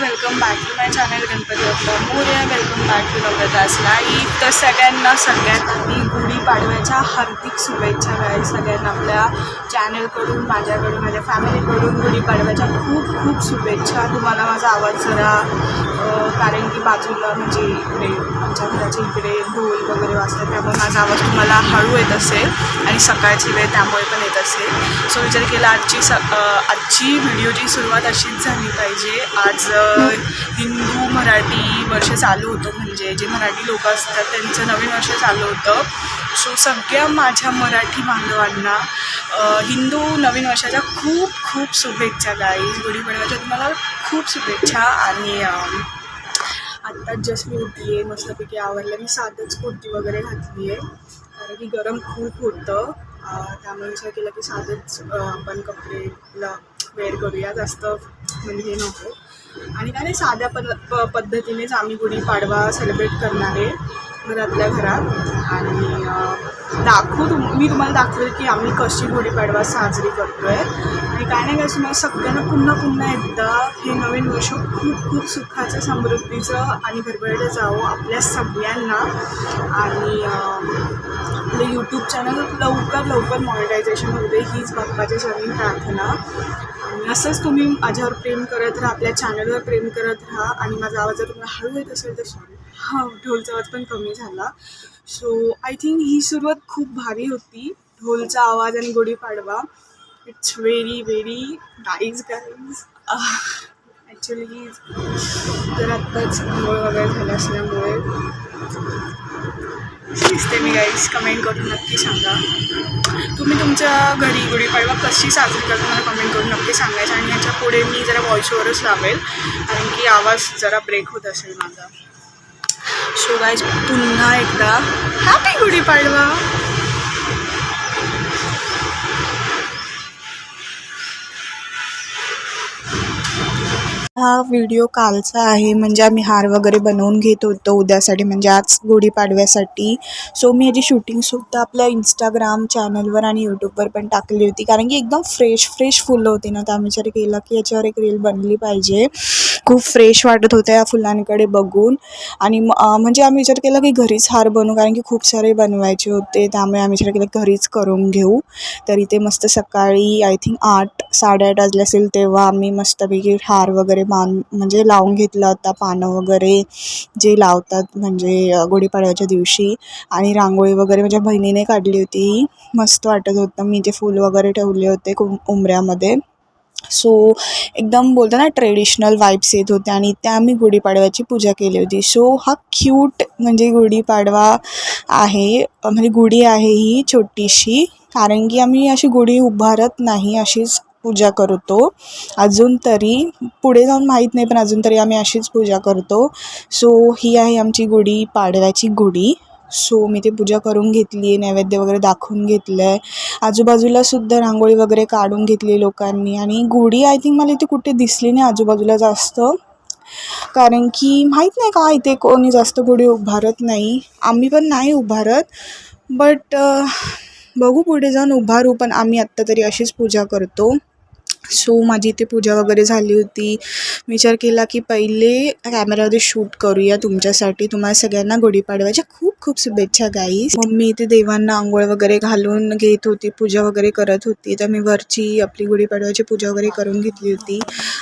Welcome back to my channel Ganpati Bappa Morya. Welcome back to Namrata's life. तर सगळ्यांना सगळ्यात आधी गुढीपाडव्याच्या हार्दिक शुभेच्छा गाईज. सगळ्यांना आपल्या चॅनलकडून, माझ्याकडून, माझ्या फॅमिलीकडून गुढीपाडव्याच्या खूप खूप शुभेच्छा. तुम्हाला माझा आवाज जरा कारण की बाजूला म्हणजे इकडे आमच्या घराच्या इकडे ढोल वगैरे वाजतात, त्यामुळे माझा आवाज तुम्हाला हळू येत असेल आणि सकाळची वेळ त्यामुळे पण येत असेल. सो विचार केला आजची व्हिडिओची सुरुवात अशीच झाली पाहिजे. आज हिंदू मराठी वर्ष चालू होतं, म्हणजे जे मराठी लोक असतात त्यांचं नवीन वर्ष चालू होतं. सो सगळ्या माझ्या मराठी बांधवांना हिंदू नवीन वर्षाच्या खूप खूप शुभेच्छा गाईज. गुढीपाडव्याच्या तुम्हाला खूप शुभेच्छा. आणि आत्ताच जस्ट मी उठली आहे, मस्तपैकी आवरलं. मी साधंच कुर्ती वगैरे घातली आहे कारण की गरम खूप होतं, त्यामुळे विचार केला की साधंच आपण कपडेला वेअर करूया, जास्त म्हणजे हे नको. आणि काय नाही, साध्या पद्धतीनेच आम्ही गुढीपाडवा सेलिब्रेट करणार आहे घरातल्या घरात. आणि मी तुम्हाला दाखवेल की आम्ही कशी गुढीपाडवा साजरी करतो आहे. आणि काय नाही काय, तुम्हाला सगळ्यांना पुन्हा एकदा हे नवीन वर्ष खूप खूप सुखाचं, समृद्धीचं आणि भरभराटीचं जावं आपल्या सगळ्यांना. आणि आपलं यूट्यूब चॅनल लवकर मॉनिटायझेशन होऊ दे, हीच बाप्पाच्या चरणी प्रार्थना. आणि असंच तुम्ही माझ्यावर प्रेम करत राहा, आपल्या चॅनलवर प्रेम करत राहा. आणि माझा आवाज जर तुम्हाला हळू येत असेल तर सॉरी, ढोलचा आवाज पण कमी झाला. सो आय थिंक ही सुरुवात खूप भारी होती, ढोलचा आवाज आणि Gudi Padwa. It's very very nice guys. Actually जर आत्ताच आंघोळ वगैरे झालं असल्यामुळे दिसते मी गाईज. कमेंट करून नक्की सांगा तुम्ही तुमच्या घरी गुढीपाडवा कशी साजरी करता, मला कमेंट करून नक्की सांगायचं. आणि ह्याच्या पुढे मी जरा व्हॉइस ओव्हरच लावेल कारण की आवाज जरा ब्रेक होत असेल माझा. सो गाईज, पुन्हा एकदा हॅपी गुढीपाडवा. हा व्हिडिओ कालचा आहे, म्हणजे आम्ही हार वगैरे बनवून घेत होतो उद्यासाठी, म्हणजे आज गुढीपाडव्यासाठी. सो मी याची शूटिंगसुद्धा आपल्या इंस्टाग्राम चॅनलवर आणि यूट्यूबवर पण टाकली होती कारण की एकदम फ्रेश फुलं होती ना, त्या विचार केला की याच्यावर एक रील बनली पाहिजे. खूप फ्रेश वाटत होत्या या फुलांकडे बघून. आणि म्हणजे आम्ही विचार केला की घरीच हार बनवू कारण की खूप सारे बनवायचे होते, त्यामुळे आम्ही विचार केला घरीच करून घेऊ. तर इथे मस्त सकाळी आय थिंक 8-8:30 वाजले असेल तेव्हा आम्ही मस्तपैकी हार वगैरे म्हणजे लावून घेतला होता, पानं वगैरे जे लावतात म्हणजे गुढीपाडव्याच्या दिवशी. आणि रांगोळी वगैरे माझ्या बहिणीने काढली होती, मस्त वाटत होतं. मी ते फूल वगैरे ठेवले होते उंबऱ्यामध्ये. सो एकदम बोलतो ना ट्रेडिशनल वाईब्स येत होते. आणि त्या आम्ही गुढीपाडव्याची पूजा केली होती. सो हा क्यूट म्हणजे गुढीपाडवा आहे, म्हणजे गुढी आहे ही छोटीशी, कारण की आम्ही अशी गुढी उभारत नाही, अशीच पूजा करतो अजून तरी. पुढे जाऊन माहीत नाही, पण अजून तरी आम्ही अशीच पूजा करतो. सो ही आहे आमची गुढीपाडव्याची गुढी. सो मी ते पूजा करून घेतली आहे, नैवेद्य वगैरे दाखवून घेतलं आहे, आजूबाजूला सुद्धा रांगोळी वगैरे काढून घेतली लोकांनी. आणि गुढी आय थिंक मला इथे कुठे दिसली नाही आजूबाजूला जास्त, कारण की माहीत नाही का इथे कोणी जास्त गुढी उभारत नाही, आम्ही पण नाही उभारत. बट बघू पुढे जाऊन उभारू, पण आम्ही आत्ता तरी अशीच पूजा करतो. सो माझी इथे पूजा वगैरे झाली होती. विचार केला की पहिले कॅमेरामध्ये शूट करूया तुमच्यासाठी. तुम्हाला सगळ्यांना गुढीपाडव्याच्या खूप खूप शुभेच्छा गाईज. मम्मी इथे देवांना आंघोळ वगैरे घालून घेत होती, पूजा वगैरे करत होती. तर मी वरची आपली गुढीपाडव्याची पूजा वगैरे करून घेतली होती.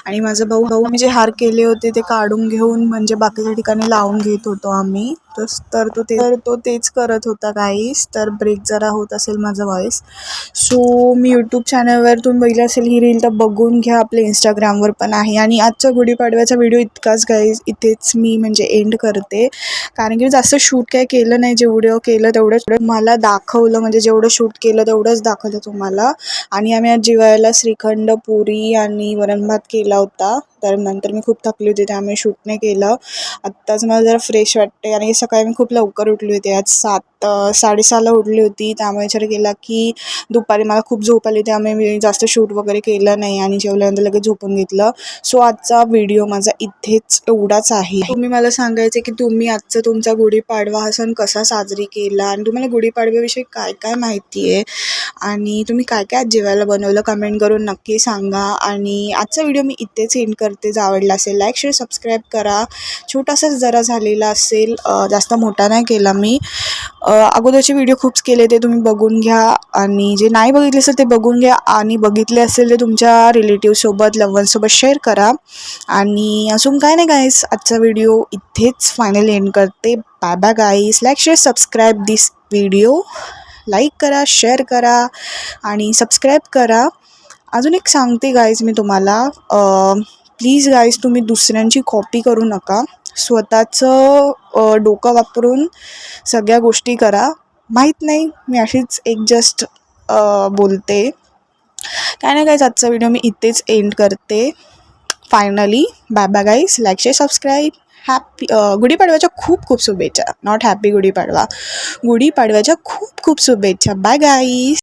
आणि माझा भाऊ मी जे हार केले होते ते काढून घेऊन म्हणजे बाकीच्या ठिकाणी लावून घेत होतो आम्ही. तर तो तेच करत होता गाईज. तर ब्रेक जरा होत असेल माझा व्हॉइस. सो मी यूट्यूब चॅनलवर तुम्ही बघितलं असेल ही रील तर बघून घ्या, आपल्या इंस्टाग्रामवर पण आहे. आणि आजचा गुढीपाडव्याचा व्हिडिओ इतकाच गाईज, इथेच मी म्हणजे एंड करते कारण की जास्त शूट काय केलं नाही, जेवढं केलं तेवढंच मला दाखवलं, म्हणजे जेवढं शूट केलं तेवढंच दाखवलं तुम्हाला. आणि आम्ही आज जेवायला श्रीखंड, पुरी आणि वरण भात केला होता. तर नंतर मी खूप थकली होती त्यामुळे शूट नाही केलं. आत्ताच मला जरा फ्रेश वाटते आणि सकाळी मी खूप लवकर उठली होती, आज 7-6:30ला उठली होती. त्यामुळे विचार केला की दुपारी मला खूप झोप आली, त्यामुळे मी जास्त शूट वगैरे केलं नाही आणि जेवल्यानंतर लगेच झोपून घेतलं. सो आजचा व्हिडिओ माझा इथेच एवढाच आहे. तुम्ही मला सांगायचं की तुम्ही आजचा तुमचा गुढीपाडवा हा सण कसा साजरी केला आणि तुम्हाला गुढीपाडव्याविषयी काय काय माहिती आहे आणि तुम्ही काय काय जेवायला बनवलं, कमेंट करून नक्की सांगा. आणि आजचा व्हिडिओ मी इथेच एंड करते. करते. जर आवडला असेल लाईक शेअर सबस्क्राईब करा. छोटासाच जरा झालेला असेल, जास्त मोठा नाही केला मी. अगोदरचे व्हिडिओ खूप केले ते तुम्ही बघून घ्या, आणि जे नाही बघितले असेल ते बघून घ्या, आणि बघितले असेल ते तुमच्या रिलेटिव्हसोबत लव्हरसोबत शेअर करा. आणि अजून काय नाही गाईस, आजचा व्हिडिओ इथेच फायनल एंड करते. बाय बाय गाईस. लाईक शेअर सबस्क्राईब दिस व्हिडिओ. लाईक करा, शेअर करा आणि सबस्क्राईब करा. अजून एक सांगते गाईज मी तुम्हाला, प्लीज गाईज तुम्ही दुसऱ्यांची कॉपी करू नका. स्वतःचं डोकं वापरून सगळ्या गोष्टी करा. माहीत नाही, मी अशीच एक जस्ट बोलते. काय नाही गाईज, आजचा व्हिडिओ मी इथेच एंड करते finally. Bye bye guys. Like share subscribe. Happy गुढीपाडव्याच्या खूप खूप शुभेच्छा. नॉट हॅपी गुढीपाडवा, गुढीपाडव्याच्या खूप खूप शुभेच्छा. Bye guys.